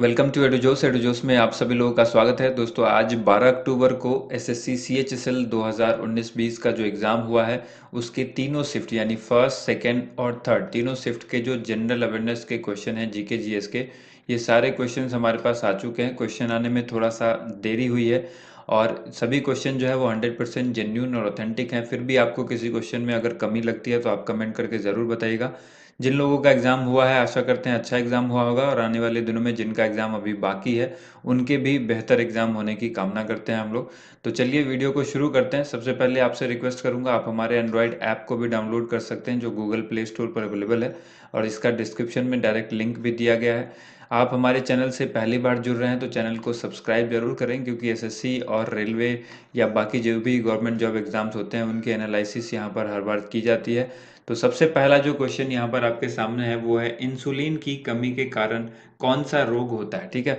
Welcome to एडुजोस। एडुजोस में आप सभी लोगों का स्वागत है। दोस्तों, आज 12 अक्टूबर को एसएससी सीएचएसएल 2019-20 का जो एग्ज़ाम हुआ है उसके तीनों शिफ्ट यानी फर्स्ट, सेकंड और थर्ड तीनों शिफ्ट के जो जनरल अवेयरनेस के क्वेश्चन हैं, जीके जीएस के, ये सारे क्वेश्चंस हमारे पास आ चुके हैं। क्वेश्चन आने में थोड़ा सा देरी हुई है और सभी क्वेश्चन जो है वो 100% जेन्यून और ऑथेंटिक हैं। फिर भी आपको किसी क्वेश्चन में अगर कमी लगती है तो आप कमेंट करके ज़रूर बताइएगा। जिन लोगों का एग्ज़ाम हुआ है आशा करते हैं अच्छा एग्ज़ाम हुआ होगा, और आने वाले दिनों में जिनका एग्ज़ाम अभी बाकी है उनके भी बेहतर एग्ज़ाम होने की कामना करते हैं हम लोग। तो चलिए वीडियो को शुरू करते हैं। सबसे पहले आपसे रिक्वेस्ट करूंगा, आप हमारे एंड्रॉयड ऐप को भी डाउनलोड कर सकते हैं जो गूगल प्ले स्टोर पर अवेलेबल है, और इसका डिस्क्रिप्शन में डायरेक्ट लिंक भी दिया गया है। आप हमारे चैनल से पहली बार जुड़ रहे हैं तो चैनल को सब्सक्राइब जरूर करें, क्योंकि एसएससी और रेलवे या बाकी जो भी गवर्नमेंट जॉब एग्ज़ाम्स होते हैं उनकी एनालिसिस यहाँ पर हर बार की जाती है। तो सबसे पहला जो क्वेश्चन यहाँ पर आपके सामने है वो है, इंसुलिन की कमी के कारण कौन सा रोग होता है। ठीक है,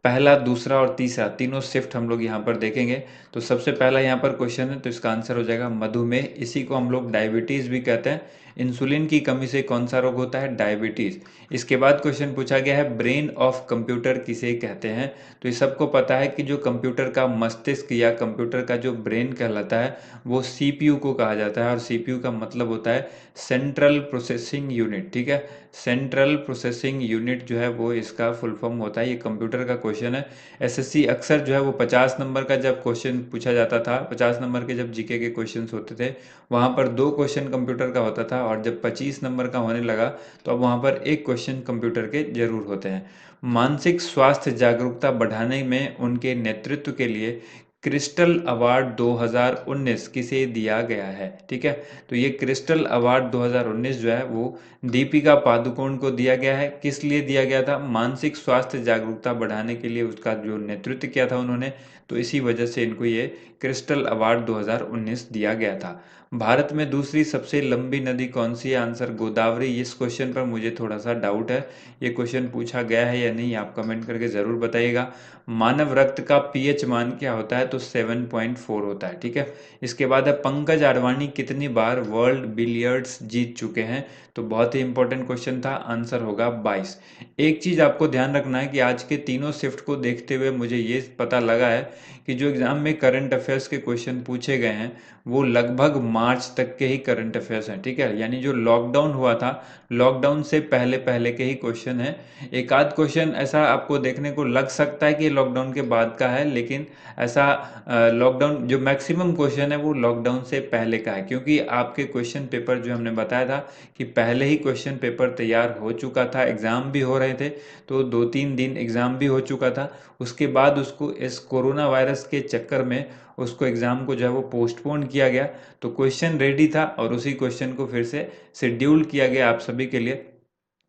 पहला, दूसरा और तीसरा तीनों शिफ्ट हम लोग यहाँ पर देखेंगे। तो सबसे पहला यहाँ पर क्वेश्चन है, तो इसका आंसर हो जाएगा मधुमेह। इसी को हम लोग डायबिटीज़ भी कहते हैं। इंसुलिन की कमी से कौन सा रोग होता है? डायबिटीज़। इसके बाद क्वेश्चन पूछा गया है, ब्रेन ऑफ कंप्यूटर किसे कहते हैं? तो ये सबको पता है कि जो कंप्यूटर का मस्तिष्क या कंप्यूटर का जो ब्रेन कहलाता है वो सीपीयू को कहा जाता है, और सीपीयू का मतलब होता है सेंट्रल प्रोसेसिंग यूनिट। ठीक है, सेंट्रल प्रोसेसिंग यूनिट जो है वो इसका फुल फॉर्म होता है। ये कंप्यूटर का क्वेश्चन है। एसएससी अक्सर जो है वो 50 नंबर का जब क्वेश्चन पूछा जाता था, 50 नंबर के जब जीके के क्वेश्चन होते थे, वहाँ पर दो क्वेश्चन कंप्यूटर का होता था, और जब 25 नंबर का होने लगा तो अब वहाँ पर एक क्वेश्चन कंप्यूटर के जरूर होते हैं। मानसिक स्वास्थ्य जागरूकता बढ़ाने में उनके नेतृत्व के लिए क्रिस्टल अवार्ड 2019 किसे दिया गया है? ठीक है, तो ये क्रिस्टल अवार्ड 2019 जो है वो दीपिका पादुकोण को दिया गया है। किस लिए दिया गया था? मानसिक स्वास्थ्य जागरूकता बढ़ाने के लिए उसका जो नेतृत्व किया था उन्होंने, तो इसी वजह से इनको ये क्रिस्टल अवार्ड 2019 दिया गया था। भारत में दूसरी सबसे लंबी नदी कौन सी है? आंसर गोदावरी। इस क्वेश्चन पर मुझे थोड़ा सा डाउट है, ये क्वेश्चन पूछा गया है या नहीं, आप कमेंट करके ज़रूर बताइएगा। मानव रक्त का पीएच मान क्या होता है? तो 7.4 होता है। ठीक है, इसके बाद है, पंकज आडवाणी कितनी बार वर्ल्ड बिलियर्ड्स जीत चुके हैं? तो बहुत ही इंपॉर्टेंट क्वेश्चन था, आंसर होगा 22। एक चीज आपको ध्यान रखना है कि आज के तीनों शिफ्ट को देखते हुए मुझे ये पता लगा है कि जो एग्जाम में करंट अफेयर्स के क्वेश्चन पूछे गए हैं वो लगभग मार्च तक के ही करंट अफेयर्स हैं। ठीक है, यानी जो लॉकडाउन हुआ था, लॉकडाउन से पहले पहले के ही क्वेश्चन है। एक आध क्वेश्चन ऐसा आपको देखने को लग सकता है कि लॉकडाउन के बाद का है, लेकिन ऐसा लॉकडाउन जो मैक्सिमम क्वेश्चन है वो लॉकडाउन से पहले का है, क्योंकि आपके क्वेश्चन पेपर जो हमने बताया था कि पहले ही क्वेश्चन पेपर तैयार हो चुका था, एग्ज़ाम भी हो रहे थे, तो 2-3 दिन एग्ज़ाम भी हो चुका था। उसके बाद उसको इस कोरोना वायरस के चक्कर में उसको एग्ज़ाम को जो है वो पोस्टपोन किया गया। तो क्वेश्चन रेडी था और उसी क्वेश्चन को फिर से शेड्यूल किया गया आप सभी के लिए।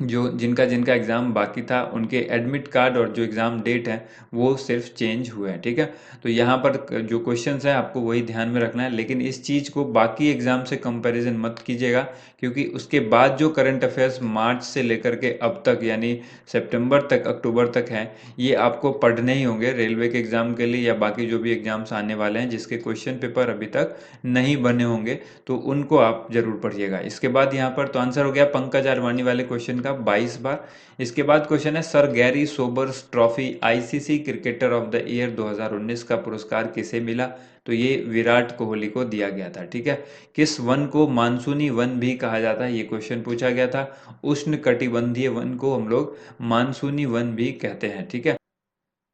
जो जिनका जिनका एग्ज़ाम बाकी था उनके एडमिट कार्ड और जो एग्ज़ाम डेट है वो सिर्फ चेंज हुए हैं। ठीक है, तो यहाँ पर जो क्वेश्चंस हैं आपको वही ध्यान में रखना है, लेकिन इस चीज़ को बाकी एग्ज़ाम से कंपैरिजन मत कीजिएगा, क्योंकि उसके बाद जो करंट अफेयर्स मार्च से लेकर के अब तक यानी सितंबर तक, अक्टूबर तक हैं, ये आपको पढ़ने ही होंगे रेलवे के एग्ज़ाम के लिए या बाकी जो भी एग्ज़ाम्स आने वाले हैं जिसके क्वेश्चन पेपर अभी तक नहीं बने होंगे, तो उनको आप जरूर पढ़िएगा। इसके बाद यहाँ पर तो आंसर हो गया पंकज आडवाणी वाले क्वेश्चन का 22 बार। इसके बाद क्वेश्चन है, sir Garry Sobers trophy ICC cricketer of the year 2019 का पुरस्कार किसे मिला? तो ये विराट कोहली को दिया गया था। ठीक है, किस वन को मानसूनी वन भी कहा जाता है? ये क्वेश्चन पूछा गया था। उष्ण कटिबंधीय वन को हम लोग मानसूनी वन भी कहते हैं। ठीक है,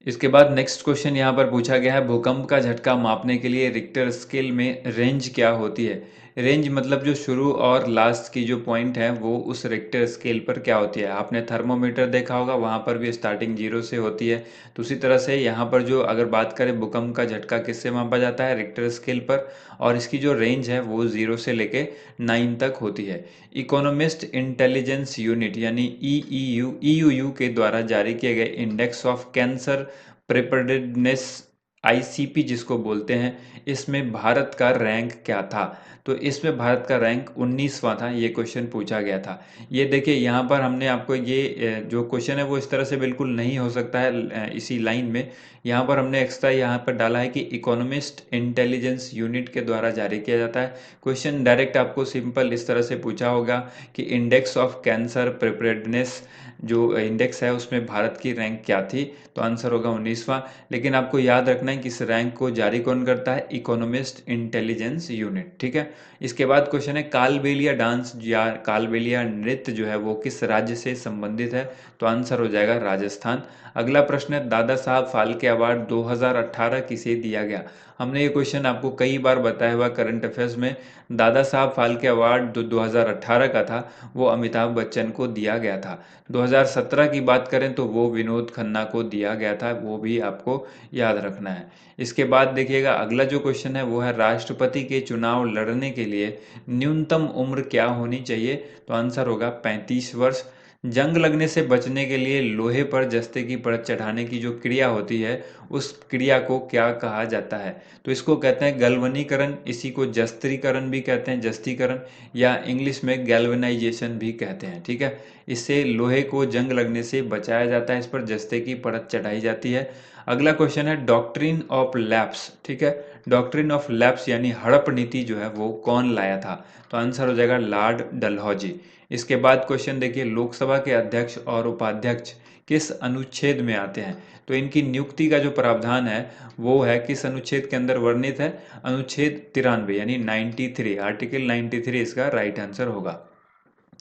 इसके बाद नेक्स्ट क्वेश्चन यहाँ पर पूछा गया है, भूकंप का झटका मापने के लिए रिक्टर स्केल में रेंज क्या होती है? रेंज मतलब जो शुरू और लास्ट की जो पॉइंट है वो उस रिक्टर स्केल पर क्या होती है? आपने थर्मोमीटर देखा होगा, वहाँ पर भी स्टार्टिंग 0 से होती है। तो उसी तरह से यहाँ पर जो अगर बात करें भूकंप का झटका किससे मापा जाता है? रिक्टर स्केल पर, और इसकी जो रेंज है वो 0 से लेके 9 तक होती है। इकोनॉमिस्ट इंटेलिजेंस यूनिट यानी ईयूयू के द्वारा जारी किए गए index of cancer preparedness, ICP जिसको बोलते हैं, इसमें भारत का रैंक क्या था? तो इसमें भारत का रैंक 19वां था। ये क्वेश्चन पूछा गया था। ये देखिए यहाँ पर हमने आपको ये जो क्वेश्चन है वो इस तरह से बिल्कुल नहीं हो सकता है इसी लाइन में। यहाँ पर हमने एक्स्ट्रा यहाँ पर डाला है कि इकोनॉमिस्ट इंटेलिजेंस यूनिट के द्वारा जारी किया जाता है। क्वेश्चन डायरेक्ट आपको सिंपल इस तरह से पूछा होगा कि इंडेक्स ऑफ कैंसर प्रिपेयर्डनेस जो इंडेक्स है उसमें भारत की रैंक क्या थी, तो आंसर होगा 19वां। लेकिन आपको याद रखना है कि इस रैंक को जारी कौन करता है, इकोनॉमिस्ट इंटेलिजेंस यूनिट, ठीक है। इसके बाद क्वेश्चन है कालबेलिया डांस या कालबेलिया नृत्य जो है वो किस राज्य से संबंधित है, तो आंसर हो जाएगा राजस्थान। अगला प्रश्न है दादा साहब फाल्के अवार्ड 2018 किसे दिया गया। हमने ये क्वेश्चन आपको कई बार बताया हुआ करंट अफेयर्स में। दादा साहब फाल्के अवार्ड जो 2018 का था वो अमिताभ बच्चन को दिया गया था। 2017 की बात करें तो वो विनोद खन्ना को दिया गया था, वो भी आपको याद रखना है। इसके बाद देखिएगा अगला जो क्वेश्चन है वो है राष्ट्रपति के चुनाव लड़ने के लिए न्यूनतम उम्र क्या होनी चाहिए, तो आंसर होगा 35 वर्ष। जंग लगने से बचने के लिए लोहे पर जस्ते की परत चढ़ाने की जो क्रिया होती है उस क्रिया को क्या कहा जाता है, तो इसको कहते हैं गैल्वनीकरण, इसी को जस्त्रीकरण भी कहते हैं, जस्तीकरण, या इंग्लिश में गैल्वेनाइजेशन भी कहते हैं, ठीक है। इससे लोहे को जंग लगने से बचाया जाता है, इस पर जस्ते की परत चढ़ाई जाती है। अगला क्वेश्चन है डॉक्ट्रिन ऑफ लैप्स, ठीक है। डॉक्ट्रिन ऑफ लैप्स यानी हड़प नीति जो है वो कौन लाया था, तो आंसर हो जाएगा लॉर्ड डलहौजी। इसके बाद क्वेश्चन देखिए लोकसभा के अध्यक्ष और उपाध्यक्ष किस अनुच्छेद में आते हैं, तो इनकी नियुक्ति का जो प्रावधान है वो है किस अनुच्छेद के अंदर वर्णित है, अनुच्छेद 93 यानी 93, आर्टिकल 93 इसका राइट आंसर होगा।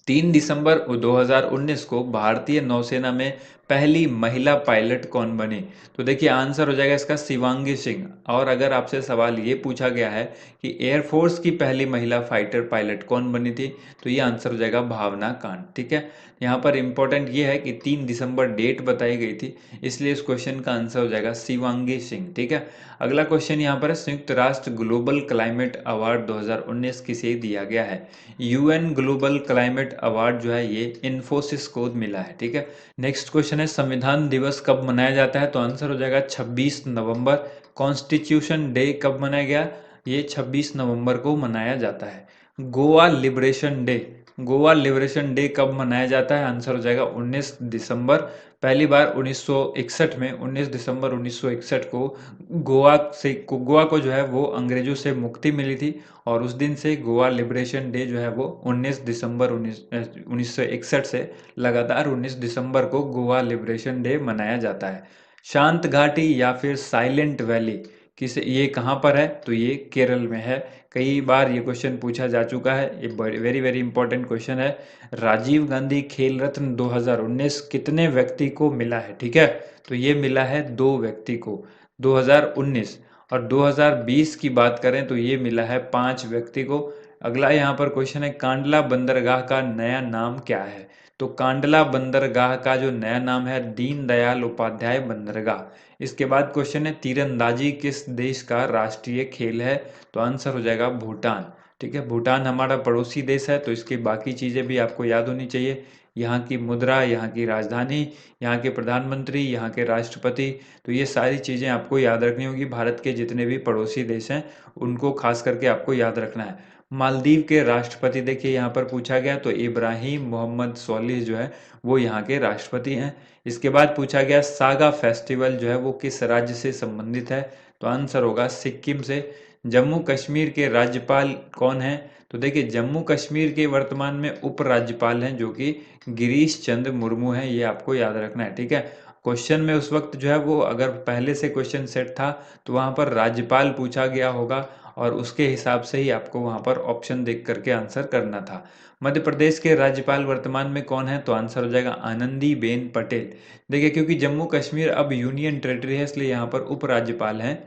3 दिसंबर 2019 को भारतीय नौसेना में पहली महिला पायलट कौन बनी, तो देखिए आंसर हो जाएगा इसका शिवांगी सिंह। और अगर आपसे सवाल ये पूछा गया है कि एयरफोर्स की पहली महिला फाइटर पायलट कौन बनी थी, तो ये आंसर हो जाएगा भावना कांत, ठीक है। यहाँ पर इंपॉर्टेंट ये है कि 3 दिसंबर डेट बताई गई थी, इसलिए इस क्वेश्चन का आंसर हो जाएगा शिवांगी सिंह, ठीक है। अगला क्वेश्चन यहाँ पर है संयुक्त राष्ट्र ग्लोबल क्लाइमेट अवार्ड 2019 किसे दिया गया है। यूएन ग्लोबल क्लाइमेट अवार्ड जो है ये इन्फोसिस को मिला है, ठीक है। नेक्स्ट क्वेश्चन है संविधान दिवस कब मनाया जाता है, तो आंसर हो जाएगा 26 नवंबर। कॉन्स्टिट्यूशन डे कब मनाया गया, ये 26 नवंबर को मनाया जाता है। Goa liberation day, Goa liberation day कब मनाया जाता है, आंसर हो जाएगा 19 दिसंबर। पहली बार 1961 में 19 दिसंबर 1961 को गोवा को जो है वो अंग्रेजों से मुक्ति मिली थी, और उस दिन से गोवा लिबरेशन डे जो है वो 19 दिसंबर 1961 से लगातार 19 दिसंबर को गोवा लिबरेशन डे मनाया जाता है। शांत घाटी या फिर साइलेंट वैली किस ये कहाँ पर है, तो ये केरल में है। कई बार ये क्वेश्चन पूछा जा चुका है, ये वेरी वेरी इंपॉर्टेंट क्वेश्चन है। राजीव गांधी खेल रत्न 2019 कितने व्यक्ति को मिला है, ठीक है, तो ये मिला है 2 व्यक्ति को 2019। और 2020 की बात करें तो ये मिला है 5 व्यक्ति को। अगला यहाँ पर क्वेश्चन है कांडला बंदरगाह का नया नाम क्या है, तो कांडला बंदरगाह का जो नया नाम है दीनदयाल उपाध्याय बंदरगाह। इसके बाद क्वेश्चन है तीरंदाजी किस देश का राष्ट्रीय खेल है, तो आंसर हो जाएगा भूटान, ठीक है। भूटान हमारा पड़ोसी देश है, तो इसकी बाकी चीज़ें भी आपको याद होनी चाहिए। यहाँ की मुद्रा, यहाँ की राजधानी, यहाँ के प्रधानमंत्री, यहाँ के राष्ट्रपति, तो ये सारी चीज़ें आपको याद रखनी होगी। भारत के जितने भी पड़ोसी देश हैं उनको खास करके आपको याद रखना है। मालदीव के राष्ट्रपति देखिए यहाँ पर पूछा गया, तो इब्राहिम मोहम्मद सोलिह जो है वो यहाँ के राष्ट्रपति हैं। इसके बाद पूछा गया सागा फेस्टिवल जो है वो किस राज्य से संबंधित है, तो आंसर होगा सिक्किम से। जम्मू कश्मीर के राज्यपाल कौन हैं, तो देखिए जम्मू कश्मीर के वर्तमान में उपराज्यपाल हैं जो कि गिरीश चंद्र मुर्मू हैं, ये आपको याद रखना है, ठीक है। क्वेश्चन में उस वक्त जो है वो अगर पहले से क्वेश्चन सेट था तो वहाँ पर राज्यपाल पूछा गया होगा, और उसके हिसाब से ही आपको वहाँ पर ऑप्शन देख करके आंसर करना था। मध्य प्रदेश के राज्यपाल वर्तमान में कौन है, तो आंसर हो जाएगा आनंदीबेन पटेल। देखिए क्योंकि जम्मू कश्मीर अब यूनियन टेरिटरी है इसलिए यहाँ पर उपराज्यपाल हैं।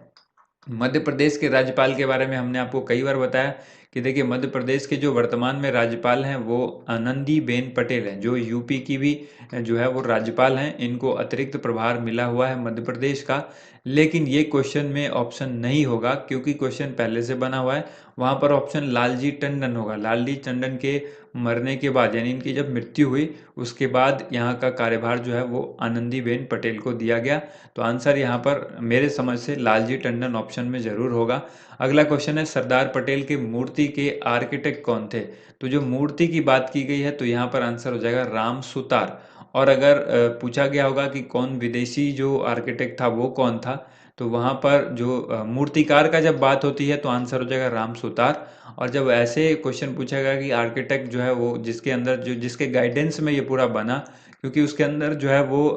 मध्य प्रदेश के राज्यपाल के बारे में हमने आपको कई बार बताया कि देखिए मध्य प्रदेश के जो वर्तमान में राज्यपाल हैं वो आनंदीबेन पटेल हैं, जो यूपी की भी जो है वो राज्यपाल हैं। इनको अतिरिक्त प्रभार मिला हुआ है मध्य प्रदेश का। लेकिन ये क्वेश्चन में ऑप्शन नहीं होगा क्योंकि क्वेश्चन पहले से बना हुआ है। वहाँ पर ऑप्शन लालजी टंडन होगा। लालजी टंडन के मरने के बाद यानी इनकी जब मृत्यु हुई उसके बाद यहाँ का कार्यभार जो है वो आनंदीबेन पटेल को दिया गया। तो आंसर यहाँ पर मेरे समझ से लालजी टंडन ऑप्शन में जरूर होगा। अगला क्वेश्चन है सरदार पटेल की मूर्ति के आर्किटेक्ट कौन थे, तो जो मूर्ति की बात की गई है तो यहाँ पर आंसर हो जाएगा राम सुतार। और अगर पूछा गया होगा कि कौन विदेशी जो आर्किटेक्ट था वो कौन था, तो वहाँ पर जो मूर्तिकार का जब बात होती है तो आंसर हो जाएगा राम सुतार। और जब ऐसे क्वेश्चन पूछा गया कि आर्किटेक्ट जो है वो जिसके अंदर जो जिसके गाइडेंस में ये पूरा बना, क्योंकि उसके अंदर जो है वो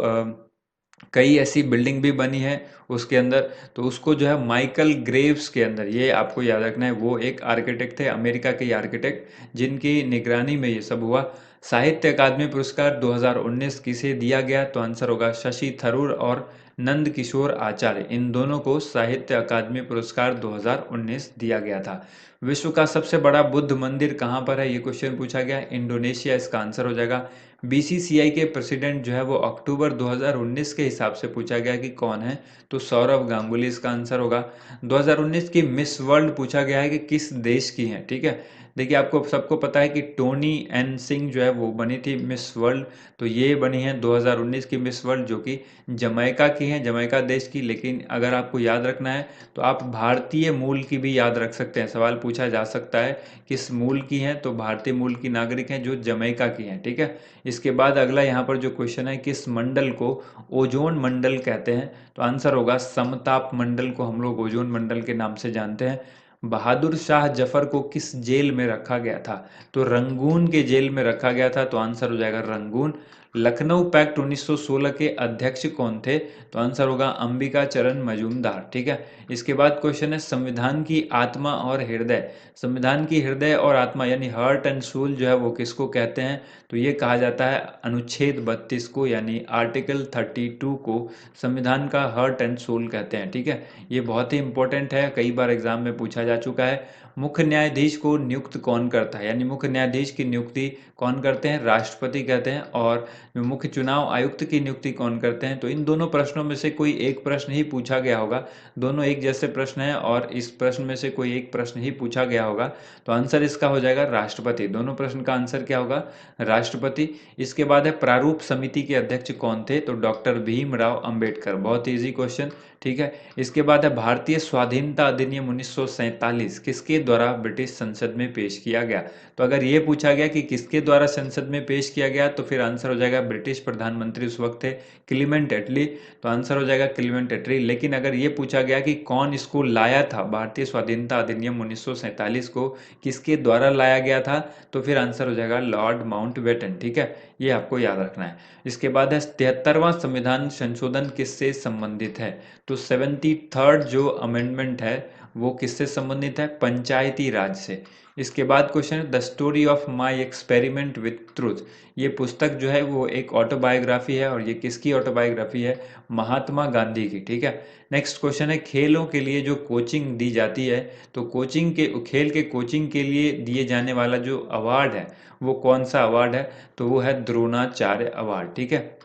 कई ऐसी बिल्डिंग भी बनी है उसके अंदर। तो उसको जो है माइकल ग्रेव्स के अंदर, ये आपको याद रखना है, वो एक आर्किटेक्ट थे, अमेरिका के आर्किटेक्ट, जिनकी निगरानी में ये सब हुआ। साहित्य अकादमी पुरस्कार 2019 किसे दिया गया? तो आंसर होगा शशि थरूर और नंद किशोर आचार्य, इन दोनों को साहित्य अकादमी पुरस्कार 2019 दिया गया था। विश्व का सबसे बड़ा बुद्ध मंदिर कहाँ पर है? ये क्वेश्चन पूछा गया। इंडोनेशिया इसका आंसर हो जाएगा। बीसीसीआई के प्रेसिडेंट जो है वो अक्टूबर 2019 के हिसाब से पूछा गया कि कौन है? तो सौरव गांगुली इसका आंसर होगा। 2019 की मिस वर्ल्ड पूछा गया है कि किस देश की है, ठीक है। देखिए आपको सबको पता है कि टोनी एन सिंह जो है वो बनी थी मिस वर्ल्ड। तो ये बनी है 2019 की मिस वर्ल्ड, जो कि जमैका की है, जमैका देश की। लेकिन अगर आपको याद रखना है तो आप भारतीय मूल की भी याद रख सकते हैं। सवाल पूछा जा सकता है किस मूल की हैं, तो भारतीय मूल की नागरिक हैं जो जमैका की हैं, ठीक है। इसके बाद अगला यहाँ पर जो क्वेश्चन है, किस मंडल को ओजोन मंडल कहते हैं? तो आंसर होगा समताप मंडल को हम लोग ओजोन मंडल के नाम से जानते हैं। बहादुर शाह जफर को किस जेल में रखा गया था? तो रंगून के जेल में रखा गया था, तो आंसर हो जाएगा रंगून। लखनऊ पैक्ट 1916 के अध्यक्ष कौन थे? तो आंसर होगा अंबिका चरण मजूमदार, ठीक है। इसके बाद क्वेश्चन है संविधान की आत्मा और हृदय। संविधान की हृदय और आत्मा यानी हार्ट एंड सोल जो है वो किसको कहते हैं? तो ये कहा जाता है अनुच्छेद 32 को, यानी आर्टिकल 32 को संविधान का हार्ट एंड सोल कहते हैं, ठीक है। ये बहुत ही इंपॉर्टेंट है, कई बार एग्जाम में पूछा जा चुका है। मुख्य न्यायाधीश को नियुक्त कौन करता है? यानी मुख्य न्यायाधीश की नियुक्ति कौन करते हैं? राष्ट्रपति कहते हैं। और जो मुख्य चुनाव आयुक्त की नियुक्ति कौन करते हैं? तो इन दोनों प्रश्नों में से कोई एक प्रश्न ही पूछा गया होगा। दोनों एक जैसे प्रश्न हैं और इस प्रश्न में से कोई एक प्रश्न ही पूछा गया होगा, तो आंसर इसका हो जाएगा राष्ट्रपति। दोनों प्रश्न का आंसर क्या होगा? राष्ट्रपति। इसके बाद है प्रारूप समिति के अध्यक्ष कौन थे? तो डॉक्टर भीमराव अंबेडकर। बहुत इजी क्वेश्चन, ठीक है। इसके बाद है भारतीय स्वाधीनता अधिनियम 1947 किसके द्वारा ब्रिटिश संसद में पेश किया गया? तो अगर ये पूछा गया कि किसके द्वारा संसद में पेश किया गया, तो फिर आंसर हो जाएगा ब्रिटिश प्रधानमंत्री उस वक्त थे क्लीमेंट एटली, तो आंसर हो जाएगा क्लीमेंट एटली। लेकिन अगर ये पूछा गया कि कौन इसको लाया था, भारतीय स्वाधीनता अधिनियम 1947 को किसके द्वारा लाया गया था, तो फिर आंसर हो जाएगा लॉर्ड माउंटबेटन, ठीक है। ये आपको याद रखना है। इसके बाद है 73वां संविधान संशोधन किससे संबंधित है? तो 73rd जो अमेंडमेंट है वो किससे संबंधित है? पंचायती राज से। इसके बाद क्वेश्चन है the story of my experiment with truth. ये पुस्तक जो है वो एक ऑटोबायोग्राफी है, और ये किसकी ऑटोबायोग्राफी है? महात्मा गांधी की, ठीक है। नेक्स्ट क्वेश्चन है खेलों के लिए जो कोचिंग दी जाती है, तो खेल के कोचिंग के लिए दिए जाने वाला जो अवार्ड है वो कौन सा अवार्ड है? तो वो है द्रोणाचार्य अवार्ड, ठीक है।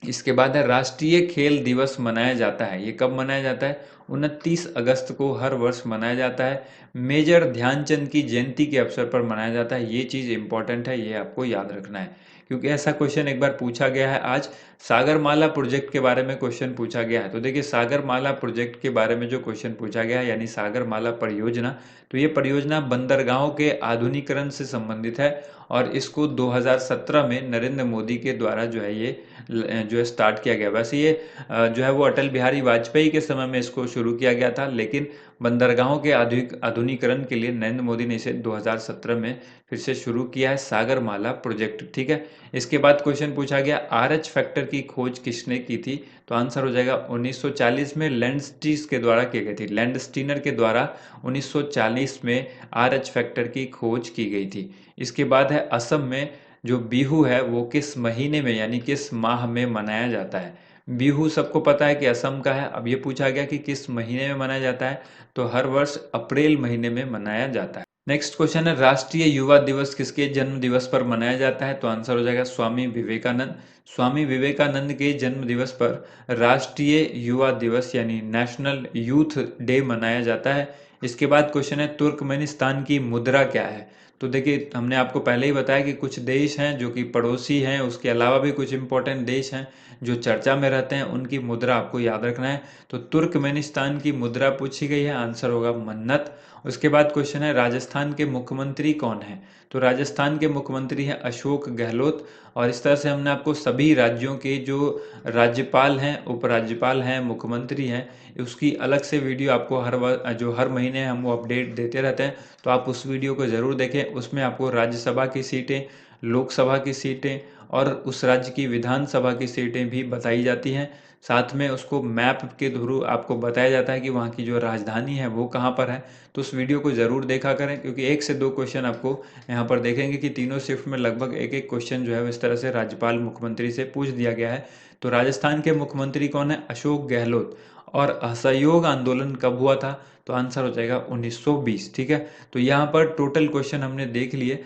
इसके बाद है राष्ट्रीय खेल दिवस मनाया जाता है, ये कब मनाया जाता है? 29 अगस्त को हर वर्ष मनाया जाता है। मेजर ध्यानचंद की जयंती के अवसर पर मनाया जाता है। ये चीज़ इंपॉर्टेंट है, ये आपको याद रखना है, क्योंकि ऐसा क्वेश्चन एक बार पूछा गया है। आज सागरमाला प्रोजेक्ट के बारे में क्वेश्चन पूछा गया है। तो देखिए सागरमाला प्रोजेक्ट के बारे में जो क्वेश्चन पूछा गया है, यानी सागरमाला परियोजना, तो ये परियोजना बंदरगाहों के आधुनिकीकरण से संबंधित है। और इसको 2017 में नरेंद्र मोदी के द्वारा जो है ये जो है स्टार्ट किया गया। वैसे ये जो है वो अटल बिहारी वाजपेयी के समय में इसको शुरू किया गया था, लेकिन बंदरगाहों के आधुनिकीकरण के लिए नरेंद्र मोदी ने इसे 2017 में फिर से शुरू किया है, सागरमाला प्रोजेक्ट, ठीक है। इसके बाद क्वेश्चन पूछा गया RH फैक्टर की खोज किसने की थी? तो आंसर हो जाएगा 1940 में लैंडस्टीस के द्वारा की गई थी। लैंडस्टीनर के द्वारा 1940 में RH फैक्टर की खोज की गई थी। इसके बाद है असम में जो बिहू है वो किस महीने में यानी किस माह में मनाया जाता है? बिहू सबको पता है कि असम का है। अब ये पूछा गया कि किस महीने में मनाया जाता है, तो हर वर्ष अप्रैल महीने में मनाया जाता है। नेक्स्ट क्वेश्चन है राष्ट्रीय युवा दिवस किसके जन्म दिवस पर मनाया जाता है? तो आंसर हो जाएगा स्वामी विवेकानंद। स्वामी विवेकानंद के जन्म दिवस पर राष्ट्रीय युवा दिवस यानी नेशनल यूथ डे मनाया जाता है। इसके बाद क्वेश्चन है तुर्कमेनिस्तान की मुद्रा क्या है? तो देखिए हमने आपको पहले ही बताया कि कुछ देश हैं जो कि पड़ोसी हैं, उसके अलावा भी कुछ इंपॉर्टेंट देश हैं जो चर्चा में रहते हैं, उनकी मुद्रा आपको याद रखना है। तो तुर्कमेनिस्तान की मुद्रा पूछी गई है, आंसर होगा मन्नत। उसके बाद क्वेश्चन है राजस्थान के मुख्यमंत्री कौन है? तो राजस्थान के मुख्यमंत्री हैं अशोक गहलोत। और इस तरह से हमने आपको सभी राज्यों के जो राज्यपाल हैं, उपराज्यपाल हैं, मुख्यमंत्री हैं, उसकी अलग से वीडियो आपको जो हर महीने हम वो अपडेट देते रहते हैं, तो आप उस वीडियो को ज़रूर देखें। उसमें आपको राज्यसभा की सीटें, लोकसभा की सीटें और उस राज्य की विधानसभा की सीटें भी बताई जाती हैं। साथ में उसको मैप के थ्रू आपको बताया जाता है कि वहाँ की जो राजधानी है वो कहाँ पर है। तो उस वीडियो को ज़रूर देखा करें, क्योंकि 1 से 2 क्वेश्चन आपको यहाँ पर देखेंगे कि तीनों शिफ्ट में लगभग एक एक क्वेश्चन जो है वो इस तरह से राज्यपाल मुख्यमंत्री से पूछ दिया गया है। तो राजस्थान के मुख्यमंत्री कौन है? अशोक गहलोत। और असहयोग आंदोलन कब हुआ था? तो आंसर हो जाएगा 1920। ठीक है, तो यहाँ पर टोटल क्वेश्चन हमने देख लिए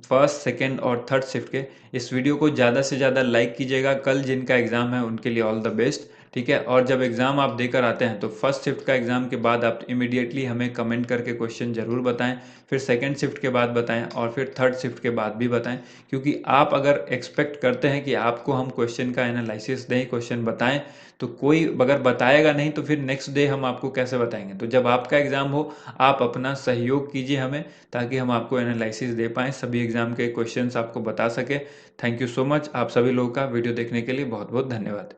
फर्स्ट, सेकंड और थर्ड शिफ्ट के। इस वीडियो को ज़्यादा से ज़्यादा लाइक कीजिएगा। कल जिनका एग्ज़ाम है उनके लिए ऑल द बेस्ट। ठीक है, और जब एग्ज़ाम आप देकर आते हैं तो फर्स्ट शिफ्ट का एग्ज़ाम के बाद आप इमीडिएटली हमें कमेंट करके क्वेश्चन ज़रूर बताएं, फिर सेकंड शिफ्ट के बाद बताएं और फिर थर्ड शिफ्ट के बाद भी बताएं। क्योंकि आप अगर एक्सपेक्ट करते हैं कि आपको हम क्वेश्चन का एनालिसिस दें, क्वेश्चन बताएं, तो कोई अगर बताएगा नहीं तो फिर नेक्स्ट डे हम आपको कैसे बताएंगे। तो जब आपका एग्ज़ाम हो, आप अपना सहयोग कीजिए हमें, ताकि हम आपको एनालिसिस दे पाएँ, सभी एग्ज़ाम के क्वेश्चंस आपको बता सके। Thank you so much. आप सभी लोगों का वीडियो देखने के लिए बहुत बहुत धन्यवाद।